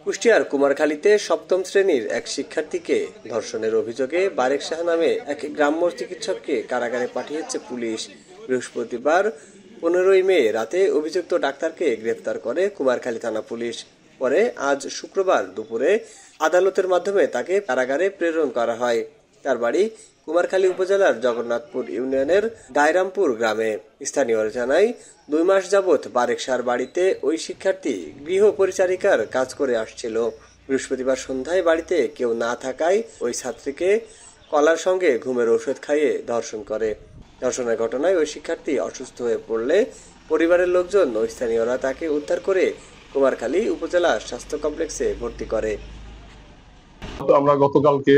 কুষ্টিয়ার কুমারখালীতে সপ্তম শ্রেণীর এক শিক্ষার্থীকে ধর্ষণের অভিযোগে বারেক শাহ নামে এক গ্রাম্য চিকিৎসককে কারাগারে পাঠিয়েছে পুলিশ। বৃহস্পতিবার 15 মে রাতে অভিযুক্ত ডাক্তারকে গ্রেফতার করে কুমারখালী থানা পুলিশ। পরে আজ শুক্রবার দুপুরে আদালতের মাধ্যমে তাকে কারাগারে প্রেরণ করা হয়। তার বাড়ি কুমারখালী উপজেলার জগন্নাথপুর ইউনিয়নের গায়রামপুর গ্রামে। স্থানীয়রা জানায় 2 মাস যাবৎ বারেক শাহর বাড়িতে ওই শিক্ষার্থী গৃহ পরিচারিকার কাজ করে আসছিল। বৃহস্পতিবার সন্ধ্যায় বাড়িতে কেউ না থাকায় ওই ছাত্রীকে কলার সঙ্গে ঘুমের ঔষধ খাইয়ে ধর্ষণ করে। ধর্ষণের ঘটনায় ওই শিক্ষার্থী অসুস্থ হয়ে পড়লে পরিবারের লোকজন ও স্থানীয়রা তাকে উদ্ধার করে কুমারখালী উপজেলা স্বাস্থ্য কমপ্লেক্সে ভর্তি করে। আমরা গতকালকে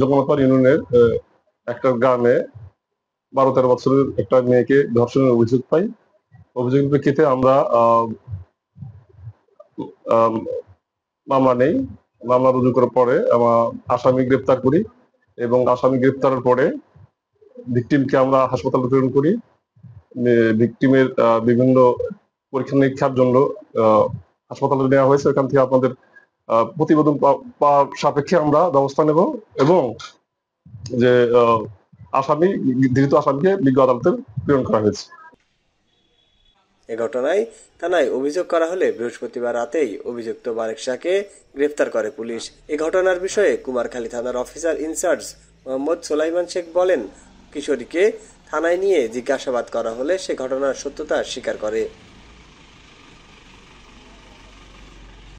জগন্নাথপুর ইউনিয়নের একটা গ্রামে 12-13 বছরের একটা মেয়েকে ধর্ষণের অভিযোগ পাই। অভিযোগের প্রেক্ষিতে আমরা মামলা রুজু করার পরে আসামি গ্রেপ্তার করি এবং আসামি গ্রেপ্তারের পরে ভিকটিমকে আমরা হাসপাতালে প্রেরণ করি। ভিকটিমের বিভিন্ন পরীক্ষা নিরীক্ষার জন্য হাসপাতালে নেওয়া হয়েছে। এখান থেকে আপনাদের প্রতিবেদন সাপেক্ষে আমরা ব্যবস্থা নেব এবং যে ধৃত আসামিকে বিজ্ঞ আদালতে প্রেরণ করা হয়েছে। এ ঘটনায় থানায় অভিযোগ করা হলে বৃহস্পতিবার রাতেই অভিযুক্ত বারেক শাহকে গ্রেফতার করে পুলিশ। এ ঘটনার বিষয়ে কুমারখালী থানার অফিসার ইনচার্জ মোহাম্মদ সোলাইমান শেখ বলেন, কিশোরীকে থানায় নিয়ে জিজ্ঞাসাবাদ করা হলে সে ঘটনার সত্যতা স্বীকার করে।